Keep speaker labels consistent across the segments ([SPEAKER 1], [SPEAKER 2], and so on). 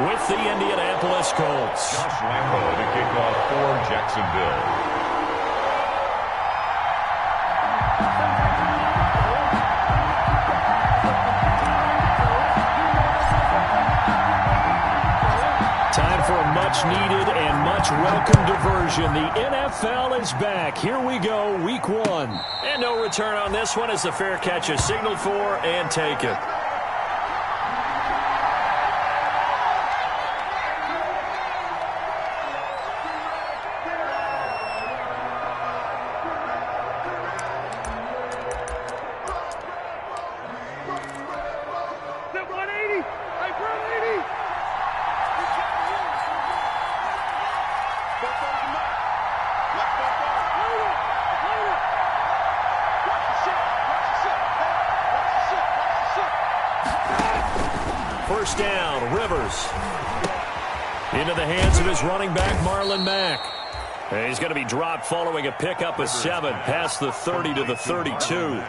[SPEAKER 1] with the Indianapolis Colts.
[SPEAKER 2] Josh Lambo to kick off for Jacksonville.
[SPEAKER 1] Time for a much-needed and much-welcome diversion. The NFL is back. Here we go, Week 1. And no return on this one as the fair catch is signaled for and taken. First down, Rivers. Into the hands of his running back, Marlon Mack. And he's going to be dropped following a pickup of 7 past the 30 to the 32.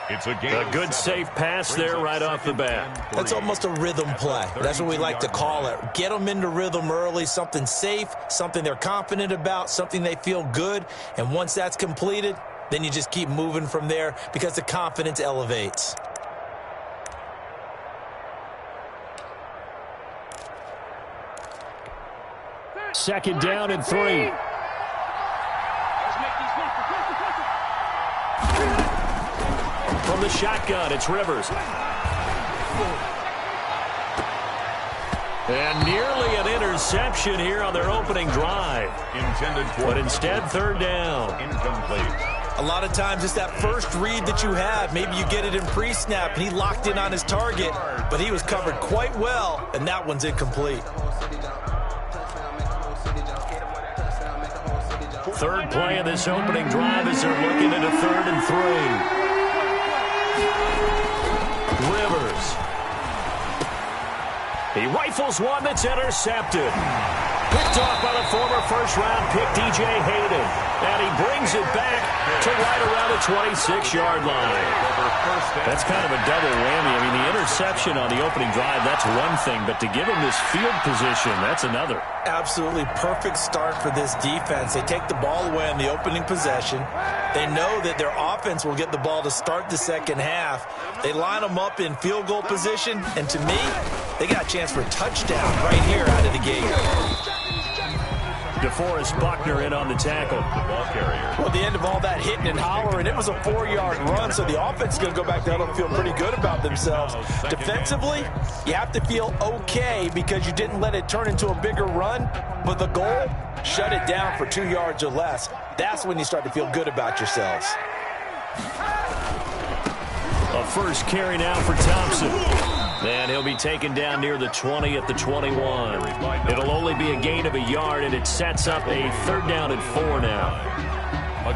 [SPEAKER 2] It's a
[SPEAKER 1] good safe pass there right off the bat.
[SPEAKER 3] That's almost a rhythm play. That's what we like to call it. Get them into rhythm early, something safe, something they're confident about, something they feel good. And once that's completed, then you just keep moving from there because the confidence elevates.
[SPEAKER 1] Second down and 3. From the shotgun, it's Rivers. And nearly an interception here on their opening drive. But instead, third down.
[SPEAKER 2] Incomplete.
[SPEAKER 3] A lot of times it's that first read that you have. Maybe you get it in pre-snap, and he locked in on his target, but he was covered quite well, and that one's incomplete.
[SPEAKER 1] Third play of this opening drive as they're looking at a 3rd and 3. Rivers. He rifles one that's intercepted. Picked off by the former first-round pick, DJ Hayden. And he brings it back to right around the 26-yard line. That's kind of a double whammy. I mean, the interception on the opening drive, that's one thing. But to give him this field position, that's another.
[SPEAKER 3] Absolutely perfect start for this defense. They take the ball away on the opening possession. They know that their offense will get the ball to start the second half. They line them up in field goal position. And to me, they got a chance for a touchdown right here out of the gate.
[SPEAKER 1] DeForest Buckner in on the tackle.
[SPEAKER 3] Well, at the end of all that hitting and hollering, it was a 4-yard run, so the offense is going to go back down and feel pretty good about themselves. Defensively, you have to feel okay because you didn't let it turn into a bigger run, but the goal, shut it down for 2 yards or less. That's when you start to feel good about yourselves.
[SPEAKER 1] A first carry now for Thompson. And he'll be taken down near the 20 at the 21. It'll only be a gain of a yard, and it sets up a 3rd down and 4 now.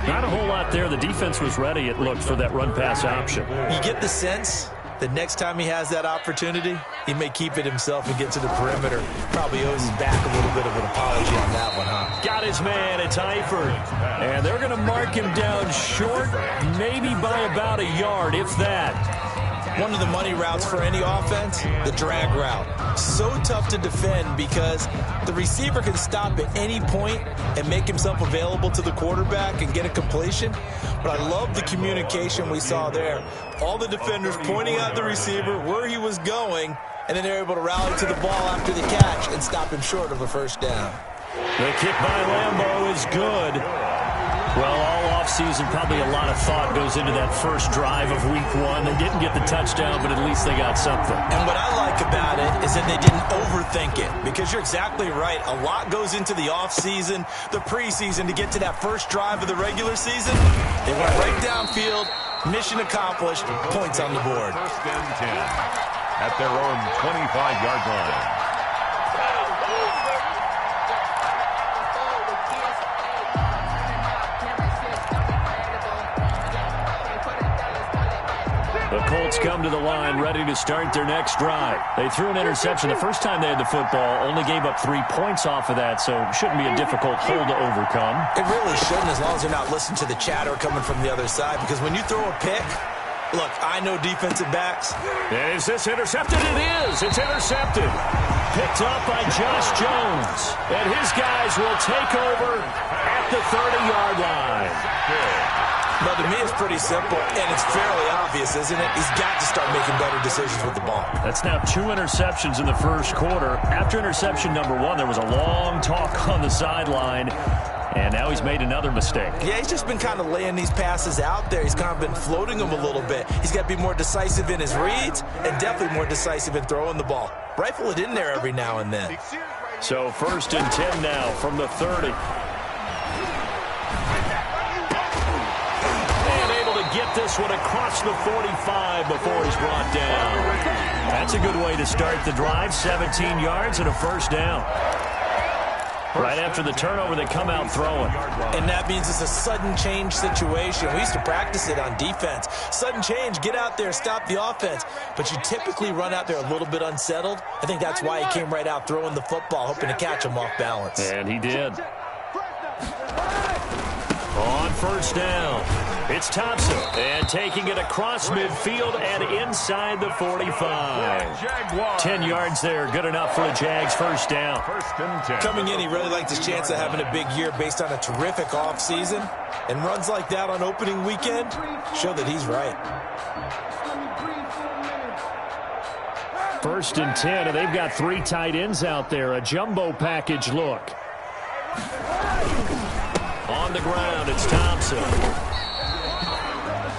[SPEAKER 1] Not a whole lot there. The defense was ready, it looked, for that run-pass option.
[SPEAKER 3] You get the sense that next time he has that opportunity, he may keep it himself and get to the perimeter. Probably owes his back a little bit of an apology on that one, huh?
[SPEAKER 1] Got his man, it's Eifert. And they're going to mark him down short, maybe by about a yard, if that.
[SPEAKER 3] One of the money routes for any offense, the drag route. So tough to defend because the receiver can stop at any point and make himself available to the quarterback and get a completion. But I love the communication we saw there. All the defenders pointing out the receiver, where he was going, and then they're able to rally to the ball after the catch and stop him short of a first down.
[SPEAKER 1] The kick by Lambo is good. Well, all offseason, probably a lot of thought goes into that first drive of Week 1. They didn't get the touchdown, but at least they got something.
[SPEAKER 3] And what I like about it is that they didn't overthink it, because you're exactly right. A lot goes into the offseason, the preseason, to get to that first drive of the regular season. They went right downfield, mission accomplished, points on the board.
[SPEAKER 2] First and 10 at their own 25-yard line.
[SPEAKER 1] The Colts come to the line ready to start their next drive. They threw an interception the first time they had the football, only gave up 3 points off of that, so shouldn't be a difficult hole to overcome.
[SPEAKER 3] It really shouldn't, as long as they're not listening to the chatter coming from the other side, because when you throw a pick, look, I know defensive backs.
[SPEAKER 1] Is this intercepted? It is. It's intercepted. picked up by Josh Jones. And his guys will take over at the 30-yard line.
[SPEAKER 3] Now, to me, it's pretty simple, and it's fairly obvious, isn't it? He's got to start making better decisions with the ball.
[SPEAKER 1] That's now 2 interceptions in the first quarter. After interception number 1, there was a long talk on the sideline, and now he's made another mistake.
[SPEAKER 3] Yeah, he's just been kind of laying these passes out there. He's kind of been floating them a little bit. He's got to be more decisive in his reads and definitely more decisive in throwing the ball. Rifle it in there every now and then.
[SPEAKER 1] So 1st and 10 now from the 30. Get this one across the 45 before he's brought down. That's a good way to start the drive. 17 yards and a first down. Right after the turnover, they come out throwing.
[SPEAKER 3] And that means it's a sudden change situation. We used to practice it on defense. Sudden change, get out there, stop the offense. But you typically run out there a little bit unsettled. I think that's why he came right out throwing the football, hoping to catch him off balance.
[SPEAKER 1] And he did. On first down, it's Thompson, and taking it across midfield and inside the 45. 10 yards there, good enough for the Jags' first down.
[SPEAKER 3] Coming in, he really liked his chance of having a big year based on a terrific offseason. And runs like that on opening weekend show that he's right.
[SPEAKER 1] 1st and 10, and they've got 3 tight ends out there. A jumbo package look. On the ground, it's Thompson.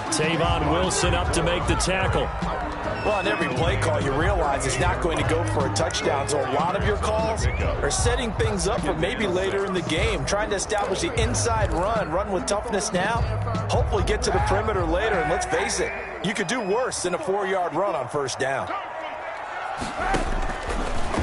[SPEAKER 1] Tavon Wilson up to make the tackle.
[SPEAKER 3] Well, on every play call, you realize it's not going to go for a touchdown. So a lot of your calls are setting things up for maybe later in the game, trying to establish the inside run with toughness now, hopefully get to the perimeter later. And let's face it, you could do worse than a 4-yard run on first down.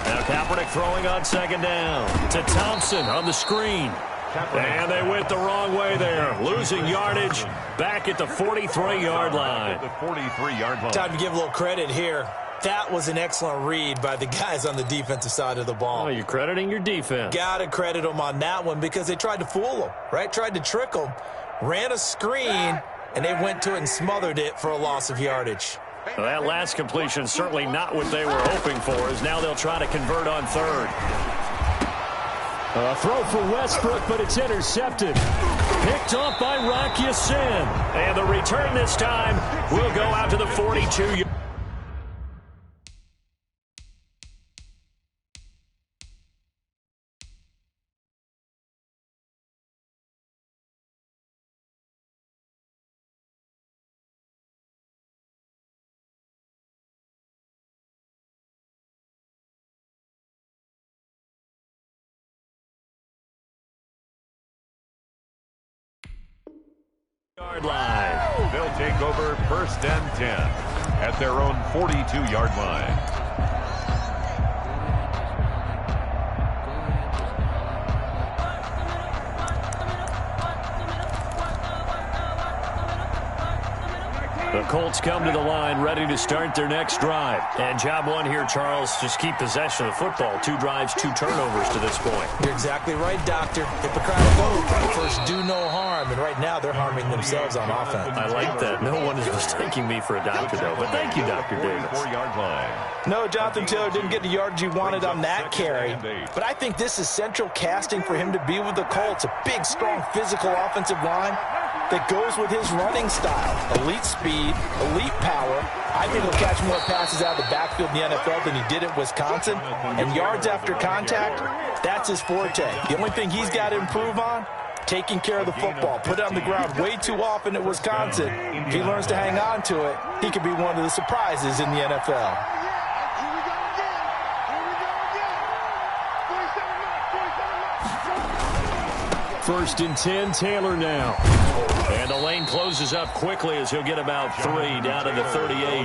[SPEAKER 1] Now Kaepernick throwing on 2nd down to Thompson on the screen. And they went the wrong way there, losing yardage back at the 43-yard line.
[SPEAKER 3] Time to give a little credit here. That was an excellent read by the guys on the defensive side of the ball.
[SPEAKER 1] Oh, you're crediting your defense.
[SPEAKER 3] Got to credit them on that one because they tried to fool them, right? Tried to trick them, ran a screen, and they went to it and smothered it for a loss of yardage.
[SPEAKER 1] Well, that last completion certainly not what they were hoping for, as now they'll try to convert on 3rd. A throw for Westbrook, but it's intercepted. Picked off by Rock Ya-Sin. And the return this time will go out to the 42. Yard line.
[SPEAKER 2] They'll take over 1st and 10 at their own 42-yard line.
[SPEAKER 1] The Colts come to the line, ready to start their next drive. And job 1 here, Charles, just keep possession of the football. 2 drives, 2 turnovers to this point.
[SPEAKER 3] You're exactly right, Doctor. Hippocratic oath. First, do no harm. And right now, they're harming themselves on offense.
[SPEAKER 1] I like that. No one is mistaking me for a doctor, though. But thank you, Dr. Davis.
[SPEAKER 2] 4-yard line.
[SPEAKER 3] No, Jonathan Taylor didn't get the yardage he wanted on that carry. But I think this is central casting for him to be with the Colts. A big, strong, physical offensive line that goes with his running style. Elite speed, elite power. I think he'll catch more passes out of the backfield in the NFL than he did at Wisconsin. And yards after contact, that's his forte. The only thing he's got to improve on, taking care of the football. Put it on the ground way too often at Wisconsin. If he learns to hang on to it, he could be one of the surprises in the NFL.
[SPEAKER 1] First and 10, Taylor now. And the lane closes up quickly as he'll get about 3 down to the 38.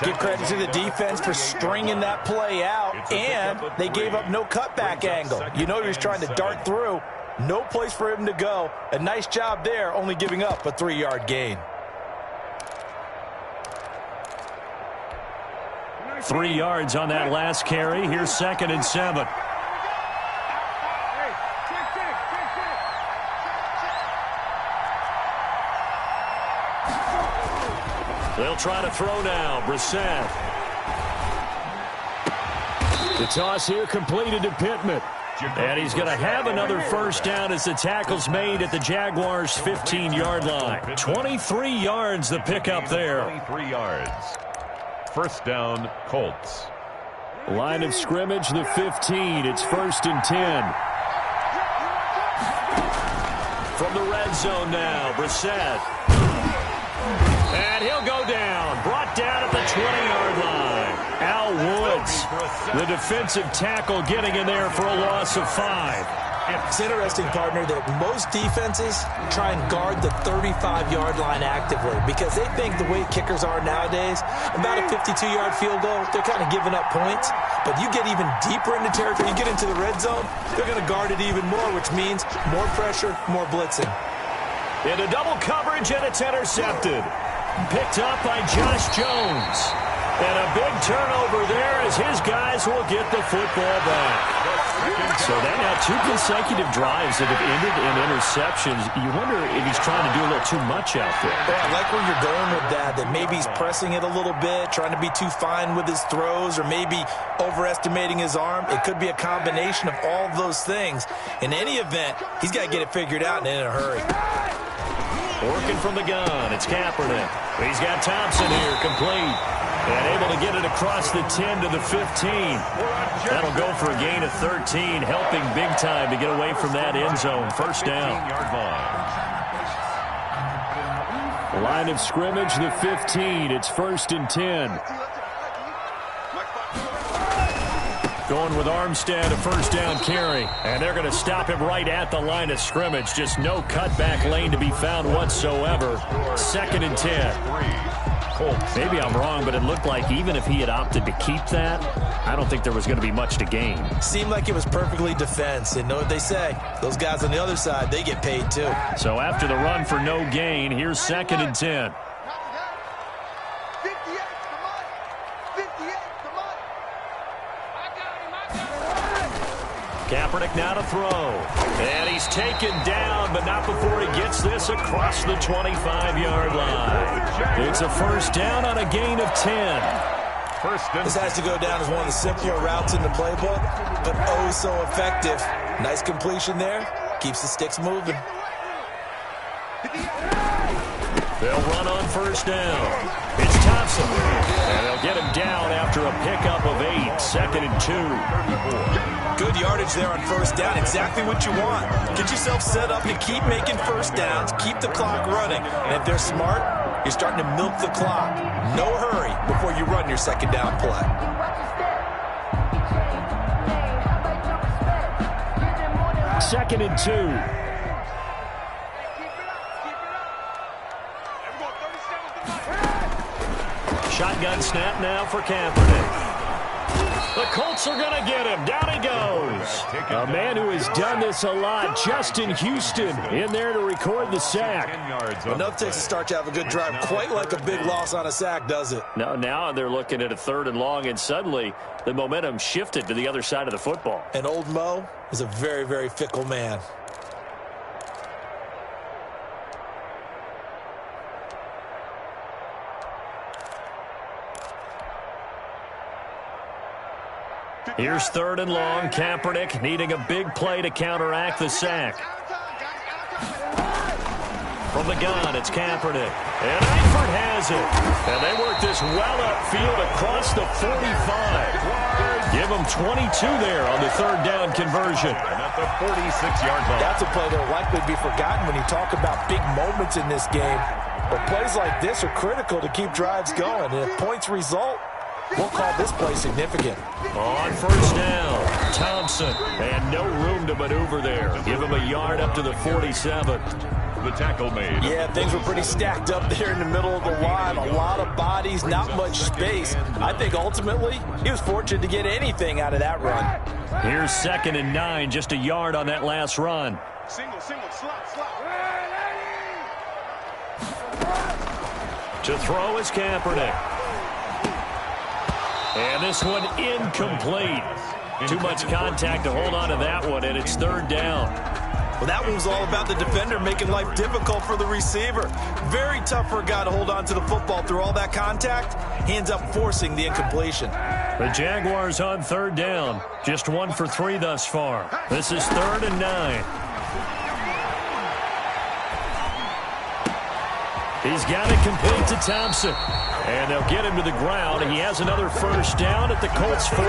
[SPEAKER 3] Give credit to the defense for stringing that play out, and they gave up no cutback angle. You know he was trying to dart through. No place for him to go. A nice job there, only giving up a 3-yard gain.
[SPEAKER 1] 3 yards on that last carry. Here's 2nd and 7. They'll try to throw now. Brissett. The toss here completed to Pittman. And he's going to have another first down as the tackle's made at the Jaguars' 15-yard line. 23 yards the pickup there.
[SPEAKER 2] 23 yards. First down, Colts.
[SPEAKER 1] Line of scrimmage, the 15. It's 1st and 10. From the red zone now, Brissett. And he'll go down. Brought down at the 20-yard line. Al Woods, the defensive tackle, getting in there for a loss of 5.
[SPEAKER 3] It's interesting, partner, that most defenses try and guard the 35-yard line actively because they think the way kickers are nowadays, about a 52-yard field goal, they're kind of giving up points. But you get even deeper into territory, you get into the red zone, they're going to guard it even more, which means more pressure, more blitzing.
[SPEAKER 1] Into double coverage, and it's intercepted. Picked up by Josh Jones. And a big turnover there as his guys will get the football back. So that now 2 consecutive drives that have ended in interceptions. You wonder if he's trying to do a little too much out there.
[SPEAKER 3] Well, I like where you're going with that maybe he's pressing it a little bit, trying to be too fine with his throws, or maybe overestimating his arm. It could be a combination of all of those things. In any event, he's got to get it figured out and in a hurry.
[SPEAKER 1] Working from the gun, it's Kaepernick. He's got Thompson here, complete. And able to get it across the 10 to the 15. That'll go for a gain of 13, helping big time to get away from that end zone. First down. Line of scrimmage, the 15. It's 1st and 10. Going with Armstead, a first down carry. And they're going to stop him right at the line of scrimmage. Just no cutback lane to be found whatsoever. 2nd and 10. Maybe I'm wrong, but it looked like even if he had opted to keep that, I don't think there was going to be much to gain.
[SPEAKER 3] Seemed like it was perfectly defense. And know what they say? Those guys on the other side, they get paid too.
[SPEAKER 1] So after the run for no gain, here's 2nd and 10. Kaepernick now to throw. And he's taken down, but not before he gets this across the 25-yard line. It's a first down on a gain of 10.
[SPEAKER 3] This has to go down as one of the simpler routes in the playbook, but oh so effective. Nice completion there. Keeps the sticks moving.
[SPEAKER 1] They'll run on first down. It's Thompson. And they'll get him down after a pickup of 8. 2nd and 2.
[SPEAKER 3] Good yardage there on first down. Exactly what you want. Get yourself set up and keep making first downs. Keep the clock running. And if they're smart, you're starting to milk the clock. No hurry before you run your second down play.
[SPEAKER 1] Second and 2. Shotgun snap now for Kaepernick. The Colts are going to get him. Down he goes. A man who has done this a lot, Justin Houston, in there to record the sack.
[SPEAKER 3] Enough takes a start to have a good drive. Quite like a big loss on a sack, does it?
[SPEAKER 1] No, now they're looking at a 3rd and long, and suddenly the momentum shifted to the other side of the football.
[SPEAKER 3] And old Mo is a very, very fickle man.
[SPEAKER 1] Here's 3rd and long. Kaepernick needing a big play to counteract the sack. From the gun, it's Kaepernick. And Eifert has it. And they work this well upfield across the 45. Give them 22 there on the 3rd down conversion.
[SPEAKER 2] And at the 46-yard line.
[SPEAKER 3] That's a play that will likely be forgotten when you talk about big moments in this game. But plays like this are critical to keep drives going. And if points result, we'll call this play significant.
[SPEAKER 1] On first down, Thompson. And no room to maneuver there. Give him a yard up to the 47.
[SPEAKER 2] The tackle made.
[SPEAKER 3] Yeah, things were pretty stacked up there in the middle of the line. A lot of bodies, not much space. I think ultimately he was fortunate to get anything out of that run.
[SPEAKER 1] Here's 2nd and 9, just a yard on that last run.
[SPEAKER 4] Single, slot.
[SPEAKER 1] To throw is Kaepernick. And this one incomplete. Too much contact to hold on to that one, and it's 3rd down.
[SPEAKER 3] Well, that one was all about the defender making life difficult for the receiver. Very tough for a guy to hold on to the football through all that contact. He ends up forcing the incompletion.
[SPEAKER 1] The Jaguars on third down. Just 1 for 3 thus far. This is 3rd and 9. He's got it complete to Thompson. And they'll get him to the ground. He has another first down at the Colts 43.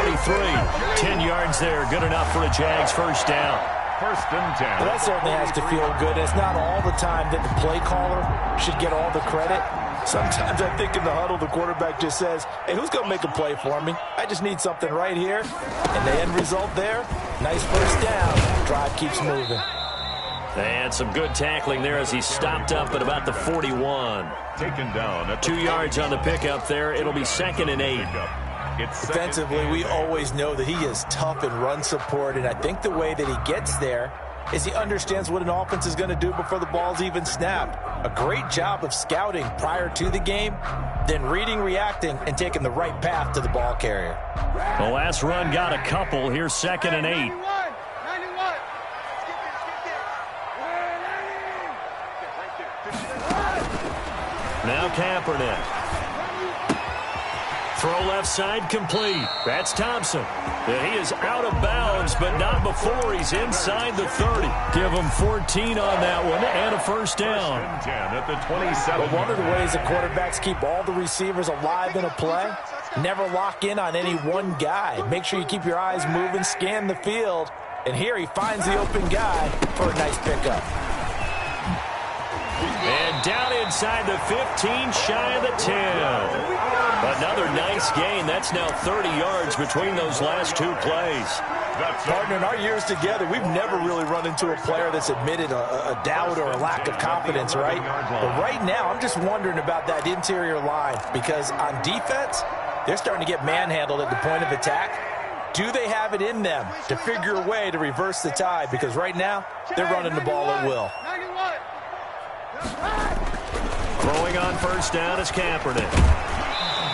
[SPEAKER 1] 10 yards there. Good enough for a Jags first down.
[SPEAKER 2] 1st and 10.
[SPEAKER 3] Well, that certainly has to feel good. It's not all the time that the play caller should get all the credit. Sometimes I think in the huddle, the quarterback just says, hey, who's going to make a play for me? I just need something right here. And the end result there, nice first down. Drive keeps moving.
[SPEAKER 1] And some good tackling there as he stopped up at about the 41.
[SPEAKER 2] Taken down at
[SPEAKER 1] 2 yards on the pickup there. It'll be 2nd and 8.
[SPEAKER 3] Defensively, we always know that he is tough in run support, and I think the way that he gets there is he understands what an offense is going to do before the ball's even snapped. A great job of scouting prior to the game, then reading, reacting, and taking the right path to the ball carrier.
[SPEAKER 1] The last run got a couple. Here's 2nd and 8. Now Kaepernick. Throw left side complete. That's Thompson. He is out of bounds, but not before he's inside the 30. Give him 14 on that one and a first down.
[SPEAKER 2] 10 at the 27.
[SPEAKER 3] But one of the ways the quarterbacks keep all the receivers alive in a play, never lock in on any one guy. Make sure you keep your eyes moving, scan the field. And here he finds the open guy for a nice pickup.
[SPEAKER 1] And down inside the 15, shy of the 10. Another nice gain. That's now 30 yards between those last 2 plays.
[SPEAKER 3] Partner, in our years together, we've never really run into a player that's admitted a doubt or a lack of confidence, right? But right now, I'm just wondering about that interior line because on defense, they're starting to get manhandled at the point of attack. Do they have it in them to figure a way to reverse the tide? Because right now, they're running the ball at will.
[SPEAKER 1] Throwing on first down is Kaepernick.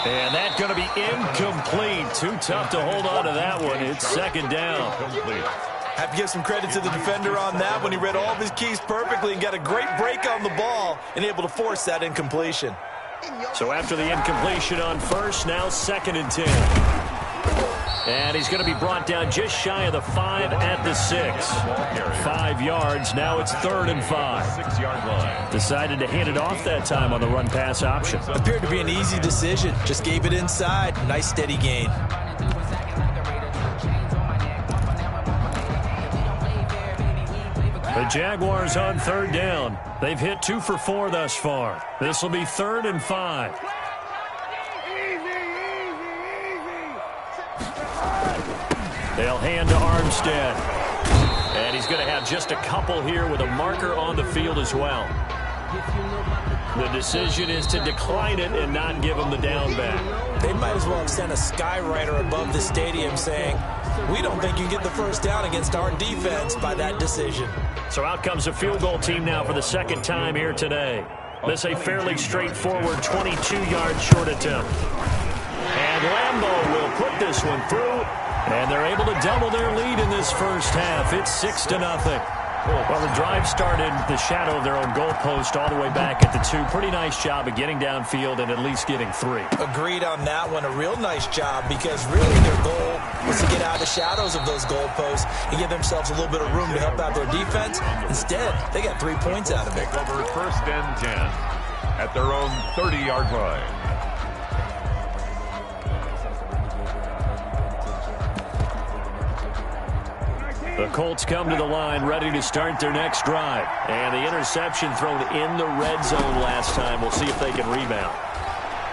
[SPEAKER 1] And that's going to be incomplete. Too tough to hold on to that one. It's 2nd down.
[SPEAKER 3] Have to give some credit to the defender on that one. He read all of his keys perfectly and got a great break on the ball and able to force that incompletion.
[SPEAKER 1] So after the incompletion on first, now 2nd and 10. And he's going to be brought down just shy of the 5 at the 6. 5 yards. Now it's 3rd and 5.
[SPEAKER 2] 6-yard line.
[SPEAKER 1] Decided to hand it off that time on the run-pass option.
[SPEAKER 3] Appeared to be an easy decision. Just gave it inside. Nice steady gain.
[SPEAKER 1] The Jaguars on 3rd down. They've hit 2 for 4 thus far. This will be 3rd and 5. They'll hand to Armstead. And he's going to have just a couple here with a marker on the field as well. The decision is to decline it and not give him the down back.
[SPEAKER 3] They might as well have sent a skywriter above the stadium saying, we don't think you get the first down against our defense by that decision.
[SPEAKER 1] So out comes the field goal team now for the 2nd time here today. This a fairly straightforward 22-yard short attempt. And Lambeau will put this one through. And they're able to double their lead in this first half. It's 6-0. Well, the drive started the shadow of their own goalpost all the way back at the 2. Pretty nice job of getting downfield and at least getting 3.
[SPEAKER 3] Agreed on that one. A real nice job because really their goal was to get out of the shadows of those goalposts and give themselves a little bit of room to help out their defense. Instead, they got 3 points out of it.
[SPEAKER 2] Over 1st and 10 at their own 30-yard line.
[SPEAKER 1] The Colts come to the line ready to start their next drive. And the interception thrown in the red zone last time. We'll see if they can rebound.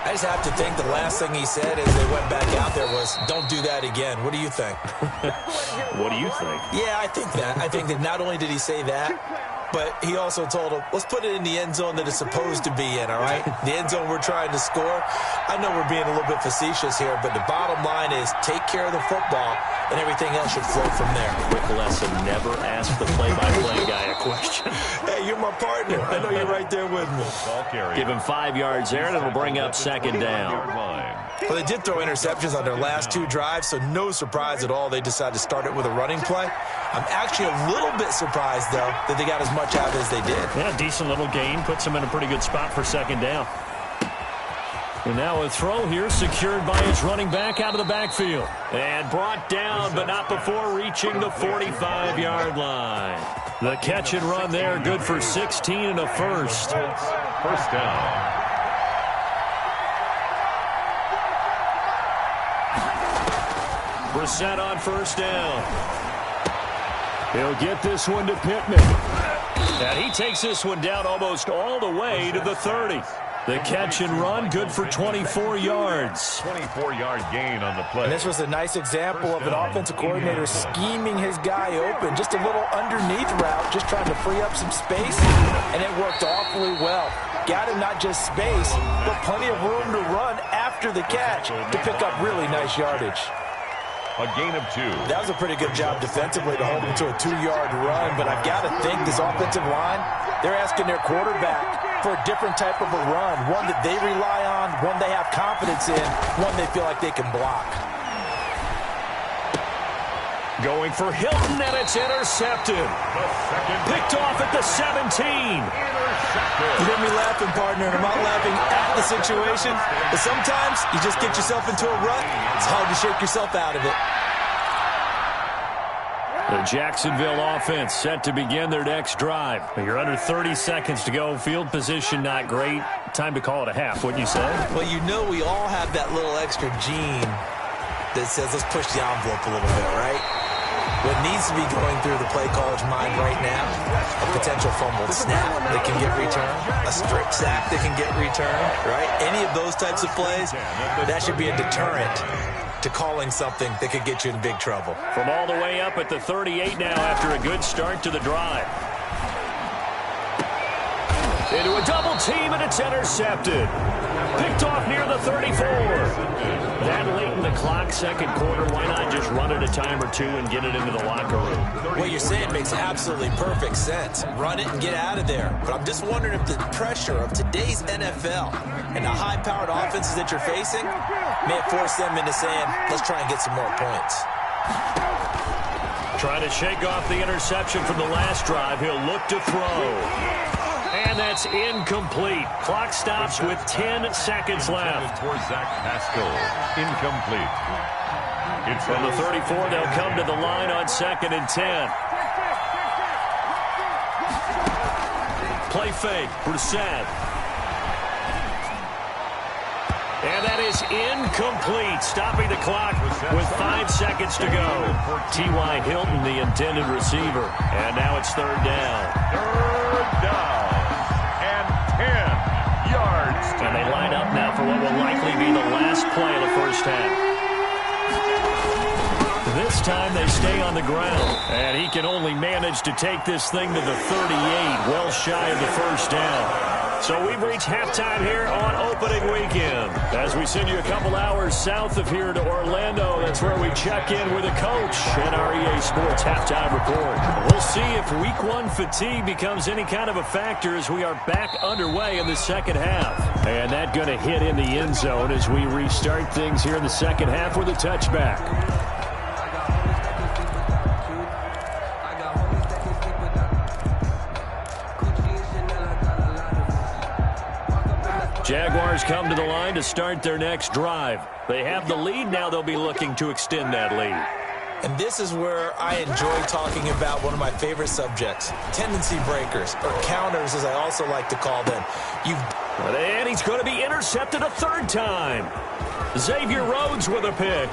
[SPEAKER 3] I just have to think the last thing he said as they went back out there was, don't do that again. What do you think?
[SPEAKER 1] What do you think?
[SPEAKER 3] Yeah, I think that. I think that not only did he say that, but he also told him, let's put it in the end zone that it's supposed to be in, all right? The end zone we're trying to score. I know we're being a little bit facetious here, but the bottom line is take care of the football, and everything else should flow from there.
[SPEAKER 1] Quick lesson, never ask the play-by-play guy a question.
[SPEAKER 3] Hey, you're my partner. I know you're right there with me.
[SPEAKER 1] Give him 5 yards there, and it'll bring up 2nd down.
[SPEAKER 3] Well, they did throw interceptions on their last 2 drives, so no surprise at all they decided to start it with a running play. I'm actually a little bit surprised, though, that they got as much out as they did.
[SPEAKER 1] Yeah, decent little gain. Puts them in a pretty good spot for second down. And now a throw here secured by his running back out of the backfield. And brought down, but not before reaching the 45-yard line. The catch and run there, good for 16 and a first.
[SPEAKER 2] First down.
[SPEAKER 1] Brissett on first down. He'll get this one to Pittman. And he takes this one down almost all the way to the 30. The catch and run, good for 24 yards.
[SPEAKER 2] 24-yard gain on the play.
[SPEAKER 3] And this was a nice example of an offensive coordinator scheming his guy open. Just a little underneath route, just trying to free up some space, and it worked awfully well. Got him not just space, but plenty of room to run after the catch to pick up really nice yardage.
[SPEAKER 2] A gain of 2.
[SPEAKER 3] That was a pretty good job defensively to hold him to a 2-yard run, but I've got to think this offensive line, they're asking their quarterback for a different type of a run, one that they rely on, one they have confidence in, one they feel like they can block.
[SPEAKER 1] Going for Hilton, and it's intercepted. Picked off at the 17.
[SPEAKER 3] You get me laughing, partner, and I'm not laughing at the situation, but sometimes you just get yourself into a rut. It's hard to shake yourself out of it.
[SPEAKER 1] The Jacksonville offense set to begin their next drive. You're under 30 seconds to go. Field position not great. Time to call it a half, wouldn't you say?
[SPEAKER 3] Well, you know we all have that little extra gene that says let's push the envelope a little bit, right? What needs to be going through the play caller's mind right now, a potential fumbled snap that can get returned, a strip sack that can get returned, right? Any of those types of plays, that should be a deterrent to calling something that could get you in big trouble.
[SPEAKER 1] From all the way up at the 38 now after a good start to the drive. Into a double team, and it's intercepted. Picked off near the 34. That late in the clock, second quarter, why not just run it a time or two and get it into the locker room?
[SPEAKER 3] What you're saying makes absolutely perfect sense. Run it and get out of there. But I'm just wondering if the pressure of today's NFL and the high-powered offenses that you're facing may have forced them into saying, let's try and get some more points.
[SPEAKER 1] Trying to shake off the interception from the last drive. He'll look to throw. And that's incomplete. Clock stops with 10 seconds left.
[SPEAKER 2] For Zach Pascal, incomplete. It's
[SPEAKER 1] from the 34, they'll come to the line on 2nd and 10. Play fake, Brissett. And that is incomplete, stopping the clock with 5 seconds to go. T.Y. Hilton, the intended receiver. And now it's 3rd down.
[SPEAKER 2] 3rd down. 10 yards.
[SPEAKER 1] And they line up now for what will likely be the last play of the first half. This time they stay on the ground. And he can only manage to take this thing to the 38, well shy of the first down. So we've reached halftime here on opening weekend. As we send you a couple hours south of here to Orlando, that's where we check in with a coach in our EA Sports Halftime Report. We'll see if Week 1 fatigue becomes any kind of a factor as we are back underway in the second half. And that going to hit in the end zone as we restart things here in the second half with a touchback. Jaguars come to the line to start their next drive. They have the lead. Now they'll be looking to extend that lead.
[SPEAKER 3] And this is where I enjoy talking about one of my favorite subjects, tendency breakers, or counters as I also like to call them.
[SPEAKER 1] And he's going to be intercepted a 3rd time. Xavier Rhodes with a pick.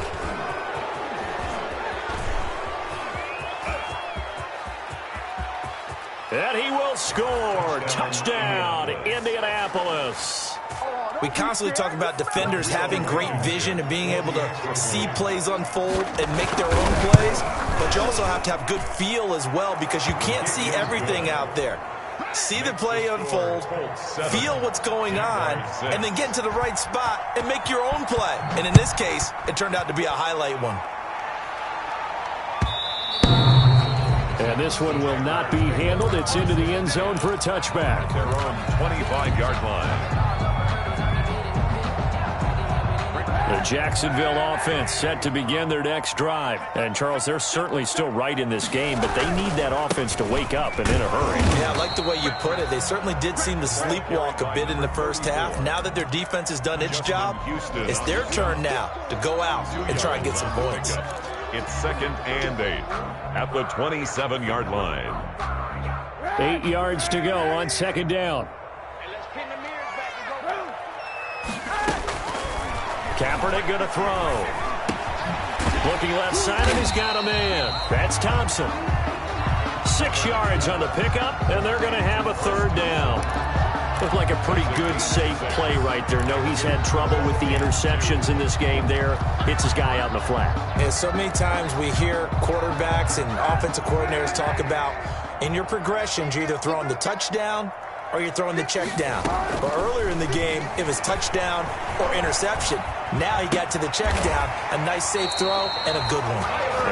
[SPEAKER 1] And he will score. Touchdown, Indianapolis.
[SPEAKER 3] We constantly talk about defenders having great vision and being able to see plays unfold and make their own plays, but you also have to have good feel as well because you can't see everything out there. See the play unfold, feel what's going on, and then get into the right spot and make your own play. And in this case, it turned out to be a highlight one.
[SPEAKER 1] And this one will not be handled. It's into the end zone for a touchback.
[SPEAKER 2] Their own 25-yard line.
[SPEAKER 1] The Jacksonville offense set to begin their next drive. And, Charles, they're certainly still right in this game, but they need that offense to wake up and in a hurry.
[SPEAKER 3] Yeah, I like the way you put it. They certainly did seem to sleepwalk a bit in the first half. Now that their defense has done its job, it's their turn now to go out and try and get some points.
[SPEAKER 2] It's 2nd and 8 at the 27-yard line.
[SPEAKER 1] 8 yards to go on 2nd down. Kaepernick going to throw. Looking left side, and he's got a man. That's Thompson. 6 yards on the pickup, and they're going to have a 3rd down. Looked like a pretty good, safe play right there. No, he's had trouble with the interceptions in this game there. Hits his guy out in the flat.
[SPEAKER 3] And so many times we hear quarterbacks and offensive coordinators talk about in your progressions, you're either throwing the touchdown or you're throwing the check down. But earlier in the game, it was touchdown or interception. Now he got to the check down, a nice safe throw, and a good one.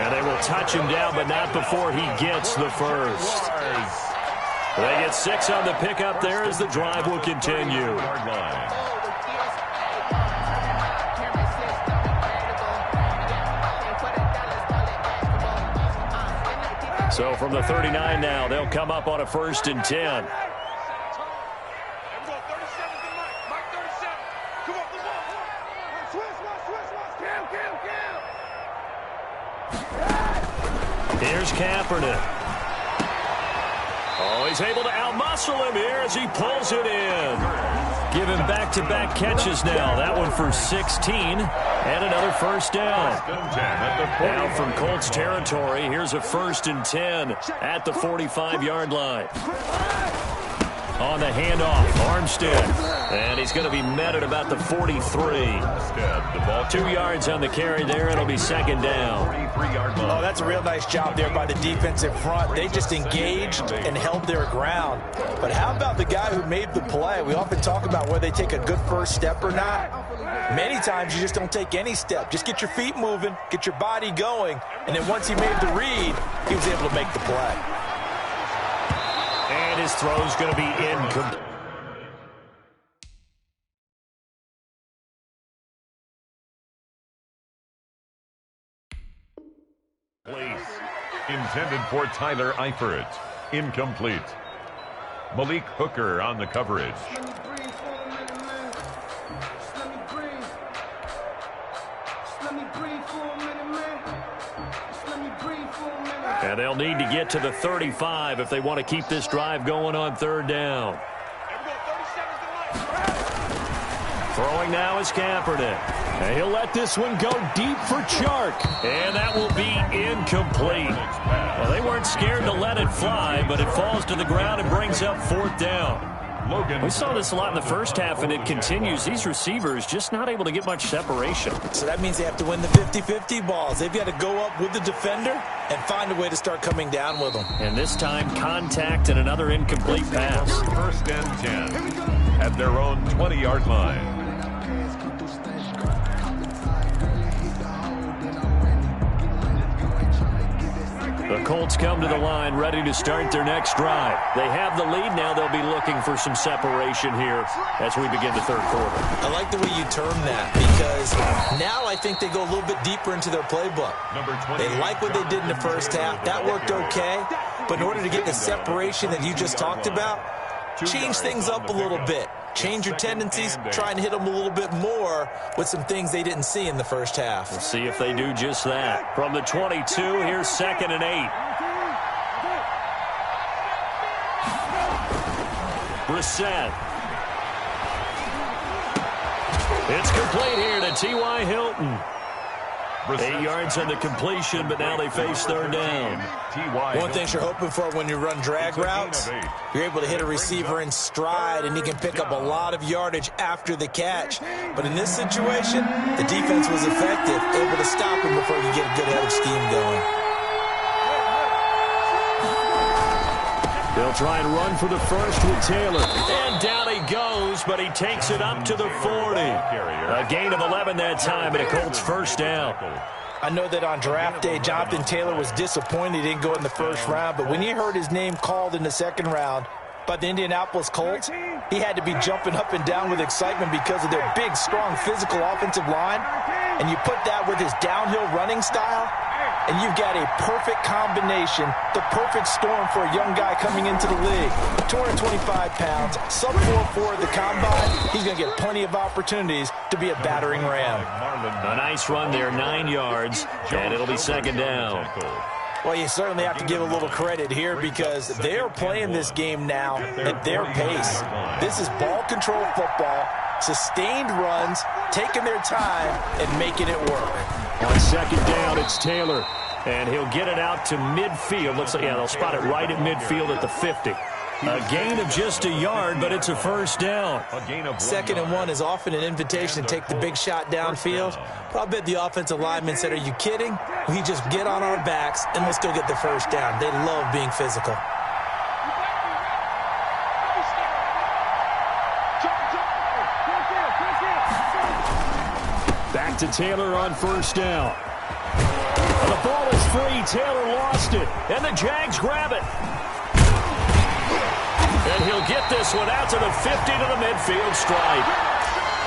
[SPEAKER 1] And they will touch him down, but not before he gets the first. They get 6 on the pickup there as the drive will continue. So from the 39 now, they'll come up on a 1st and 10. Here's Kaepernick. Oh, he's able to outmuscle him here as he pulls it in. Give him back-to-back catches now. That one for 16 and another 1st down. Now from Colts territory, here's a 1st and 10 at the 45-yard line. On the handoff, Armstead. And he's going to be met at about the 43. 2 yards on the carry there. It'll be 2nd down.
[SPEAKER 3] Oh, that's a real nice job there by the defensive front. They just engaged and held their ground. But how about the guy who made the play? We often talk about whether they take a good first step or not. Many times you just don't take any step. Just get your feet moving, get your body going, and then once he made the read, he was able to make the play.
[SPEAKER 1] And his throw's going to be incomplete.
[SPEAKER 2] Intended for Tyler Eifert. Incomplete. Malik Hooker on the coverage.
[SPEAKER 1] And they'll need to get to the 35 if they want to keep this drive going on 3rd down. Throwing now is Kaepernick. And he'll let this one go deep for Chark. And that will be incomplete. Well, they weren't scared to let it fly, but it falls to the ground and brings up 4th down. We saw this a lot in the first half, and it continues. These receivers just not able to get much separation.
[SPEAKER 3] So that means they have to win the 50-50 balls. They've got to go up with the defender and find a way to start coming down with them.
[SPEAKER 1] And this time, contact and another incomplete pass.
[SPEAKER 2] 1st and 10 at their own 20-yard line.
[SPEAKER 1] The Colts come to the line ready to start their next drive. They have the lead now. They'll be looking for some separation here as we begin the 3rd quarter.
[SPEAKER 3] I like the way you term that because now I think they go a little bit deeper into their playbook. They like what they did in the first half. That worked okay. But in order to get the separation that you just talked about, change things up a little bit. Change your tendencies, try and hit them a little bit more with some things they didn't see in the first half.
[SPEAKER 1] We'll see if they do just that. From the 22, here's 2nd and 8. Brissett. It's complete here to T.Y. Hilton. 8 yards on the completion, but now they face 3rd down.
[SPEAKER 3] One thing you're hoping for when you run drag routes, you're able to hit a receiver in stride, and he can pick up a lot of yardage after the catch. But in this situation, the defense was effective, able to stop him before he could get a good head of steam going.
[SPEAKER 1] They'll try and run for the first with Taylor. And down he goes, but he takes it up to the 40. A gain of 11 that time, and a Colts 1st down.
[SPEAKER 3] I know that on draft day, Jonathan Taylor was disappointed he didn't go in the 1st round, but when he heard his name called in the 2nd round, by the Indianapolis Colts. He had to be jumping up and down with excitement because of their big, strong, physical offensive line. And you put that with his downhill running style, and you've got a perfect combination, the perfect storm for a young guy coming into the league. 225 pounds, sub 4.4 at the combine. He's going to get plenty of opportunities to be a battering ram.
[SPEAKER 1] A nice run there, 9 yards, and it'll be second down.
[SPEAKER 3] Well, you certainly have to give a little credit here because they're playing this game now at their pace. This is ball control football, sustained runs, taking their time, and making it work.
[SPEAKER 1] On second down, it's Taylor, and he'll get it out to midfield. Looks like, yeah, they'll spot it right at midfield at the 50. A gain of just a yard, but it's a first down.
[SPEAKER 3] Second and 1 is often an invitation to take the big shot downfield. But I bet the offensive lineman said, are you kidding? We just get on our backs, and let's go get the first down. They love being physical.
[SPEAKER 1] Back to Taylor on first down. The ball is free. Taylor lost it, and the Jags grab it. And he'll get this one out to the 50 to the midfield stripe.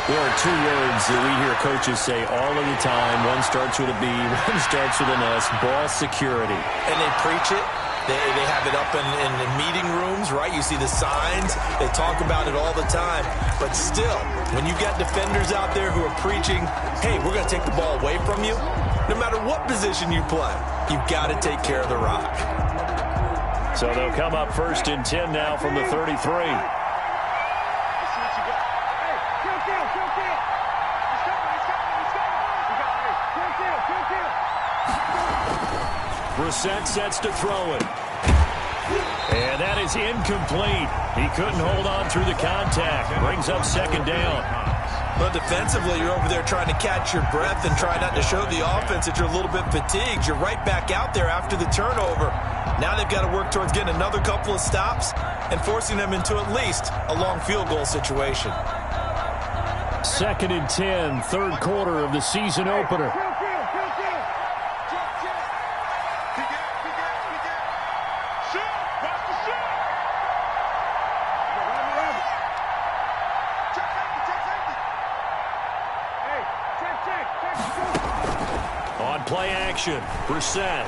[SPEAKER 1] There are 2 words that we hear coaches say all of the time. One starts with a B, one starts with an S, ball security.
[SPEAKER 3] And they preach it. They have it up in the meeting rooms, right? You see the signs. They talk about it all the time. But still, when you've got defenders out there who are preaching, hey, we're going to take the ball away from you, no matter what position you play, you've got to take care of the rock.
[SPEAKER 1] So they'll come up first and 10 now from the 33. Brissett sets to throw it. And that is incomplete. He couldn't hold on through the contact. Brings up second down.
[SPEAKER 3] But defensively, you're over there trying to catch your breath and try not to show the offense that you're a little bit fatigued. You're right back out there after the turnover. Now they've got to work towards getting another couple of stops and forcing them into at least a long field goal situation.
[SPEAKER 1] Second and 10, third quarter of the season opener. On play action, Brissett.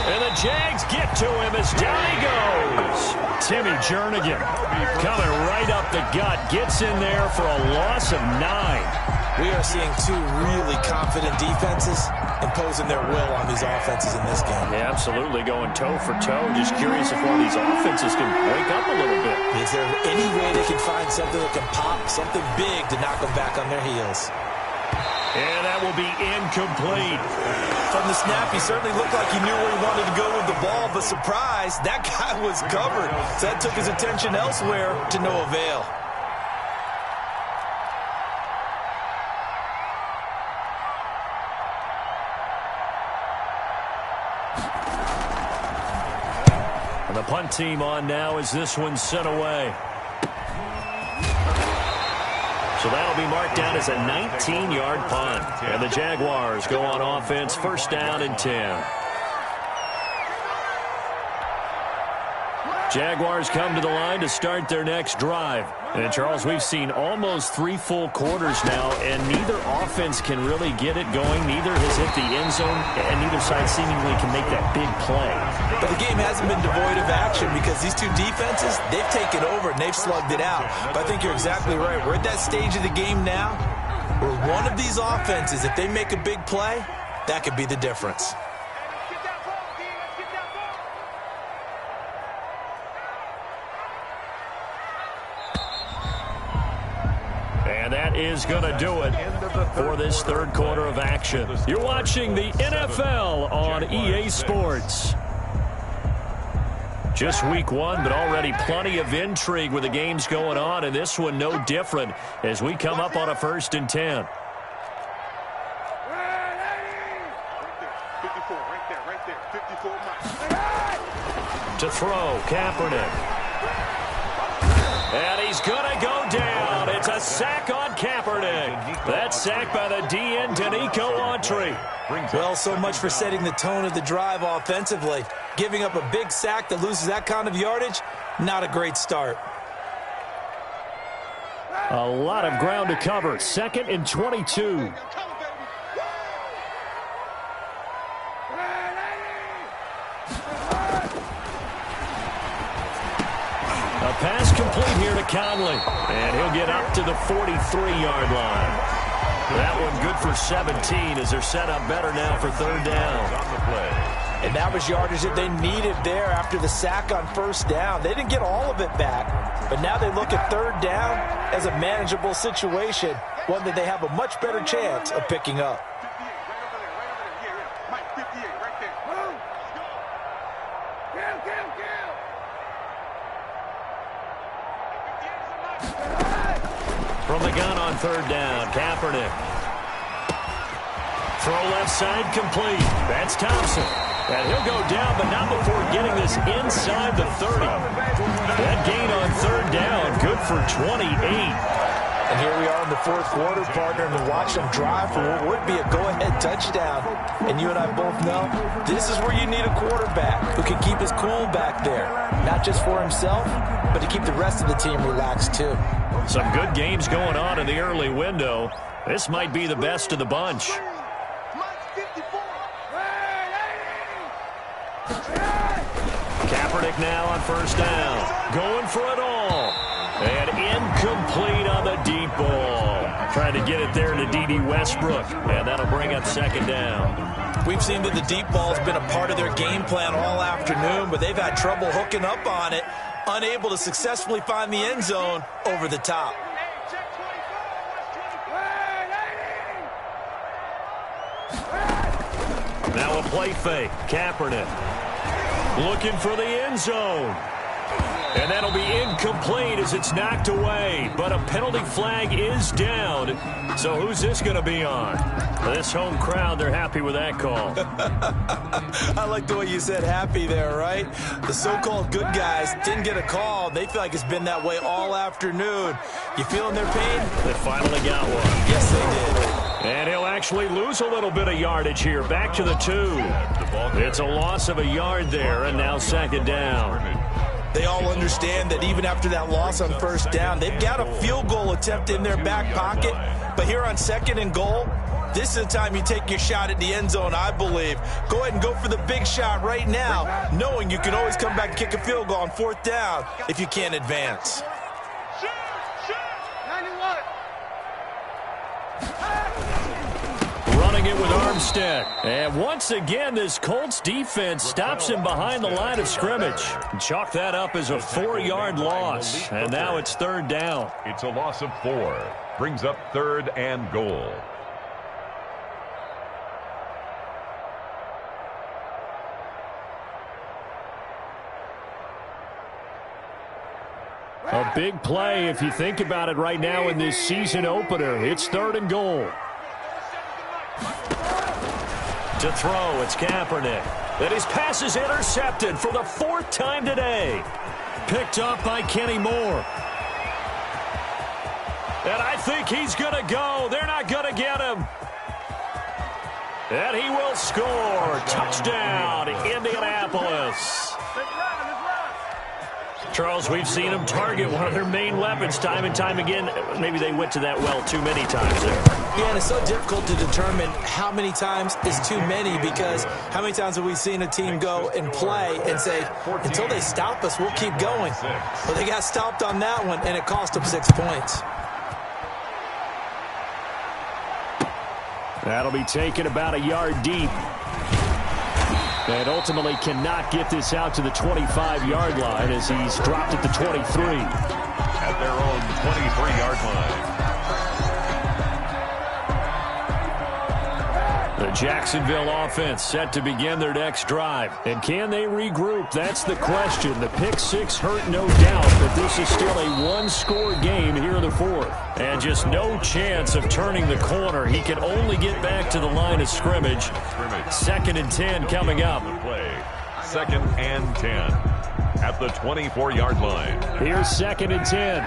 [SPEAKER 1] And the Jags get to him as down he goes. Timmy Jernigan coming right up the gut. Gets in there for a loss of 9.
[SPEAKER 3] We are seeing 2 really confident defenses imposing their will on these offenses in this game.
[SPEAKER 1] Yeah, absolutely, going toe for toe. Just curious if one of these offenses can wake up a little bit.
[SPEAKER 3] Is there any way they can find something that can pop, something big to knock them back on their heels?
[SPEAKER 1] And that will be incomplete.
[SPEAKER 3] From the snap, he certainly looked like he knew where he wanted to go with the ball, but surprise, that guy was covered. So that took his attention elsewhere to no avail.
[SPEAKER 1] And the punt team on now as this one's sent away. So that'll be marked down as a 19-yard punt. And the Jaguars go on offense, first down and 10. Jaguars come to the line to start their next drive. And, Charles, we've seen almost 3 full quarters now, and neither offense can really get it going. Neither has hit the end zone, and neither side seemingly can make that big play.
[SPEAKER 3] But the game hasn't been devoid of action because these 2 defenses, they've taken over and they've slugged it out. But I think you're exactly right. We're at that stage of the game now where one of these offenses, if they make a big play, that could be the difference.
[SPEAKER 1] And that is going to do it for this third quarter of action. You're watching the NFL on EA Sports. Just week 1, but already plenty of intrigue with the games going on, and this one no different as we come up on a first and 10. To throw, Kaepernick. And he's going to go down. It's a sack on Kaepernick. That sack by the DN, Danico Autry.
[SPEAKER 3] Well, so much for setting the tone of the drive offensively. Giving up a big sack that loses that kind of yardage, not a great start.
[SPEAKER 1] A lot of ground to cover. 2nd and 22. A pass complete here to Conley. And he'll get up to the 43-yard line. That one good for 17 as they're set up better now for 3rd down.
[SPEAKER 2] On the play.
[SPEAKER 3] And that was yardage that they needed there after the sack on 1st down. They didn't get all of it back, but now they look at 3rd down as a manageable situation, one that they have a much better chance of picking up.
[SPEAKER 1] From the gun on 3rd down, Kaepernick. Throw left side complete. That's Thompson. And he'll go down, but not before getting this inside the 30. That gain on 3rd down, good for 28.
[SPEAKER 3] And here we are in the 4th quarter, partner, and watch them drive for what would be a go-ahead touchdown. And you and I both know this is where you need a quarterback who can keep his cool back there, not just for himself, but to keep the rest of the team relaxed too.
[SPEAKER 1] Some good games going on in the early window. This might be the best of the bunch. Kaepernick now on 1st down. Going for it all. And incomplete on the deep ball. Trying to get it there to D.D. Westbrook. And that'll bring up 2nd down.
[SPEAKER 3] We've seen that the deep ball's been a part of their game plan all afternoon, but they've had trouble hooking up on it. Unable to successfully find the end zone over the top.
[SPEAKER 1] Now a play fake. Kaepernick looking for the end zone. And that'll be incomplete as it's knocked away. But a penalty flag is down. So who's this going to be on? This home crowd, they're happy with that call.
[SPEAKER 3] I like the way you said happy there, right? The so-called good guys didn't get a call. They feel like it's been that way all afternoon. You feeling their pain?
[SPEAKER 1] They finally got one.
[SPEAKER 3] Yes, they did.
[SPEAKER 1] And he'll actually lose a little bit of yardage here. Back to the 2. It's a loss of a yard there, and now 2nd down.
[SPEAKER 3] They all understand that even after that loss on 1st down, they've got a field goal attempt in their back pocket. But here on 2nd and goal, this is the time you take your shot at the end zone, I believe. Go ahead and go for the big shot right now, knowing you can always come back and kick a field goal on 4th down if you can't advance.
[SPEAKER 1] Running it with Armstead. And once again, this Colts defense stops him behind the line of scrimmage. Chalk that up as a 4-yard loss. And now it's 3rd down.
[SPEAKER 2] It's a loss of 4. Brings up 3rd and goal.
[SPEAKER 1] A big play if you think about it right now in this season opener. It's 3rd and goal. To throw, it's Kaepernick. And his pass is intercepted for the 4th time today. Picked up by Kenny Moore. And I think he's going to go. They're not going to get him. And he will score. Touchdown, Indianapolis. Charles, we've seen them target one of their main weapons time and time again. Maybe they went to that well too many times there.
[SPEAKER 3] Yeah, and it's so difficult to determine how many times is too many, because how many times have we seen a team go and play and say, until they stop us, we'll keep going. But they got stopped on that one, and it cost them 6 points.
[SPEAKER 1] That'll be taken about a yard deep. And ultimately cannot get this out to the 25-yard line as he's dropped at the 23.
[SPEAKER 2] At their own 23-yard line.
[SPEAKER 1] The Jacksonville offense set to begin their next drive. And can they regroup? That's the question. The pick six hurt, no doubt, but this is still a one-score game here in the 4th. And just no chance of turning the corner. He can only get back to the line of scrimmage. 2nd and 10 coming up.
[SPEAKER 2] 2nd and 10 at the 24-yard line.
[SPEAKER 1] Here's 2nd and 10.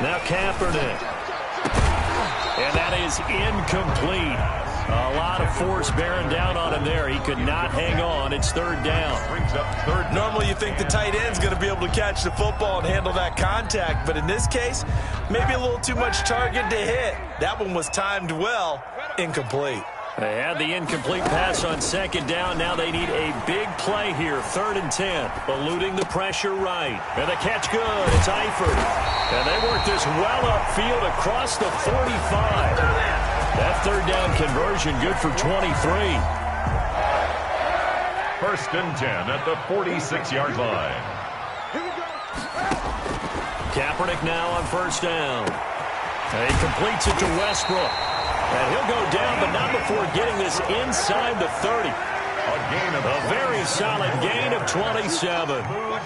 [SPEAKER 1] Now Kaepernick. And that is incomplete. A lot of force bearing down on him there. He could not hang on. It's third down.
[SPEAKER 3] Normally you think the tight end's going to be able to catch the football and handle that contact, but in this case, maybe a little too much target to hit. That one was timed well. Incomplete.
[SPEAKER 1] They had the incomplete pass on second down. Now they need a big play here. 3rd and 10. Eluding the pressure right. And the catch good. It's Eifert. And they work this well upfield across the 45. That third down conversion good for 23.
[SPEAKER 2] 1st and 10 at the 46-yard line.
[SPEAKER 1] Kaepernick now on 1st down. And he completes it to Westbrook. And he'll go down, but not before getting this inside the 30. A very solid gain of 27.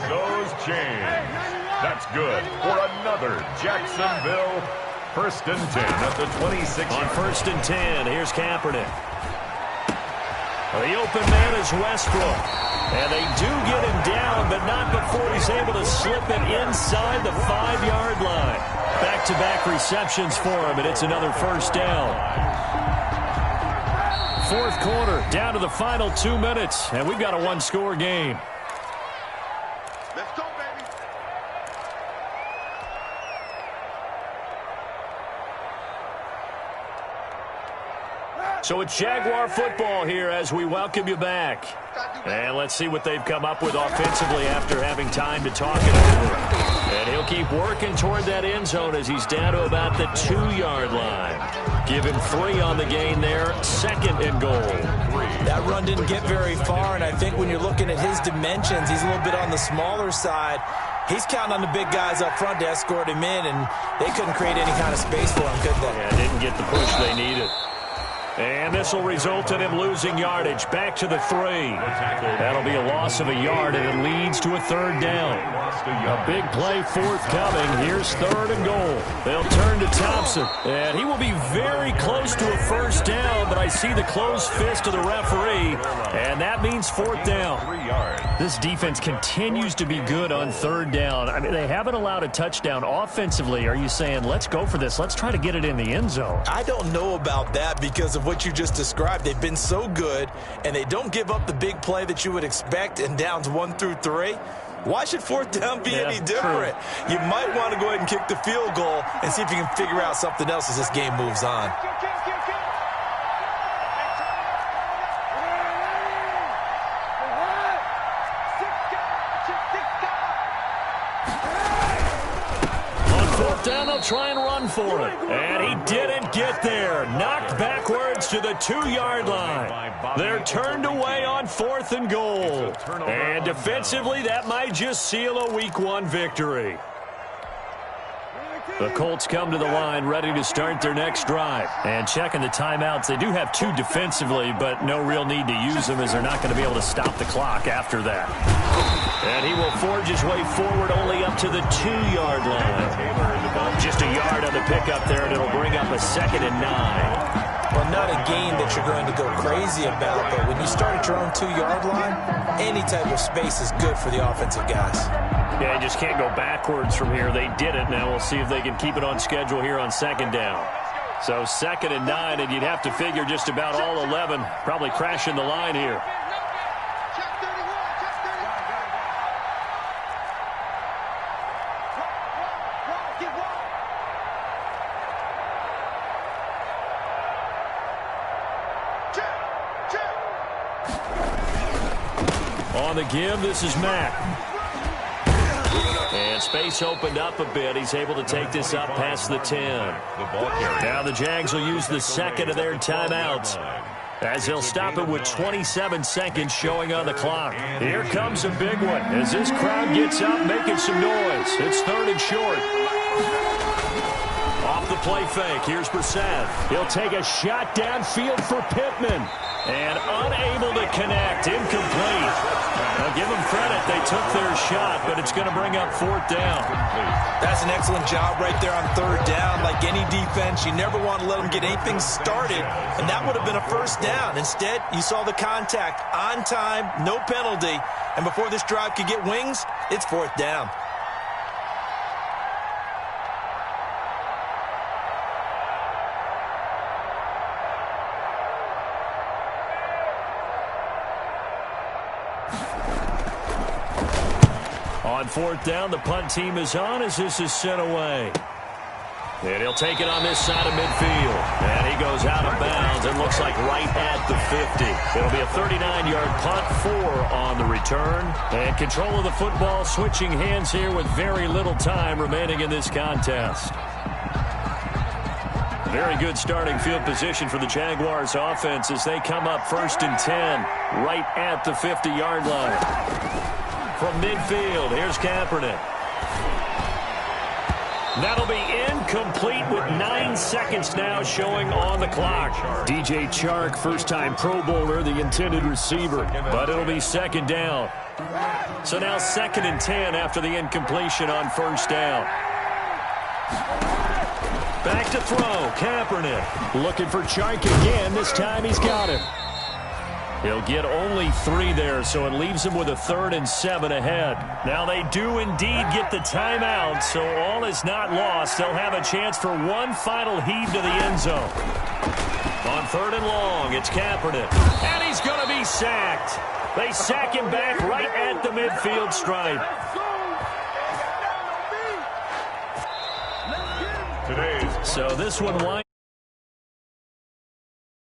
[SPEAKER 2] Those chains. That's good for another Jacksonville 1st and 10 at the 26.
[SPEAKER 1] On 1st and 10, here's Kaepernick. The open man is Westbrook. And they do get him down, but not before he's able to slip it inside the 5-yard line. Back-to-back receptions for him, and it's another 1st down. 4th quarter, down to the final 2 minutes, and we've got a 1-score game.
[SPEAKER 4] Let's go, baby.
[SPEAKER 1] So it's Jaguar football here as we welcome you back. And let's see what they've come up with offensively after having time to talk it over. And he'll keep working toward that end zone as he's down to about the 2-yard line. Give him 3 on the gain there. 2nd and goal.
[SPEAKER 3] That run didn't get very far, and I think when you're looking at his dimensions, he's a little bit on the smaller side. He's counting on the big guys up front to escort him in, and they couldn't create any kind of space for him, could they?
[SPEAKER 1] Yeah, didn't get the push they needed. And this will result in him losing yardage. Back to the 3. That'll be a loss of a yard, and it leads to a 3rd down. A big play forthcoming. Here's 3rd and goal. They'll turn to Thompson. And he will be very close to a 1st down, but I see the closed fist of the referee, and that means 4th down. This defense continues to be good on 3rd down. I mean, they haven't allowed a touchdown offensively. Are you saying, let's go for this? Let's try to get it in the end zone.
[SPEAKER 3] I don't know about that because of what you just described. They've been so good, and they don't give up the big play that you would expect in downs 1 through 3. Why should 4th down be any different? True. You might want to go ahead and kick the field goal and see if you can figure out something else as this game moves on.
[SPEAKER 1] Down, they'll try and run for it. And he didn't get there. Knocked backwards to the 2-yard line. They're turned away on 4th and goal. And defensively, that might just seal a Week 1 victory. The Colts come to the line ready to start their next drive. And checking the timeouts, they do have 2 defensively, but no real need to use them as they're not going to be able to stop the clock after that. And he will forge his way forward only up to the 2-yard line. Just a yard on the pickup there, and it'll bring up a 2nd and 9.
[SPEAKER 3] Well, not a game that you're going to go crazy about, but when you start at your own 2-yard line, any type of space is good for the offensive guys.
[SPEAKER 1] Yeah, you just can't go backwards from here. They did it. Now we'll see if they can keep it on schedule here on 2nd down. So 2nd and 9, and you'd have to figure just about all 11 probably crashing the line here. On the give, this is Mack. And space opened up a bit. He's able to take this up past the 10. Now the Jags will use the 2nd of their timeouts as they'll stop it with 27 seconds showing on the clock. Here comes a big one as this crowd gets up making some noise. It's 3rd and short. Off the play fake, here's Brissett. He'll take a shot downfield for Pittman. And unable to connect, incomplete. Now give them credit, they took their shot, but it's going to bring up 4th down.
[SPEAKER 3] That's an excellent job right there on 3rd down. Like any defense, you never want to let them get anything started, and that would have been a 1st down. Instead, you saw the contact on time, no penalty, and before this drive could get wings, it's 4th down.
[SPEAKER 1] On fourth down, the punt team is on as this is sent away. And he'll take it on this side of midfield. And he goes out of bounds and looks like right at the 50. It'll be a 39-yard punt, 4 on the return. And control of the football switching hands here with very little time remaining in this contest. Very good starting field position for the Jaguars offense as they come up 1st and 10 right at the 50-yard line. From midfield, here's Kaepernick. That'll be incomplete with 9 seconds now showing on the clock. DJ Chark, first-time Pro Bowler, the intended receiver. But it'll be 2nd down. So now 2nd and 10 after the incompletion on 1st down. Back to throw, Kaepernick. Looking for Chark again. This time he's got him. He'll get only 3 there, so it leaves him with a 3rd and 7 ahead. Now they do indeed get the timeout, so all is not lost. They'll have a chance for one final heave to the end zone. On 3rd and long, it's Kaepernick. And he's going to be sacked. They sack him back right at the midfield stripe. So this one winds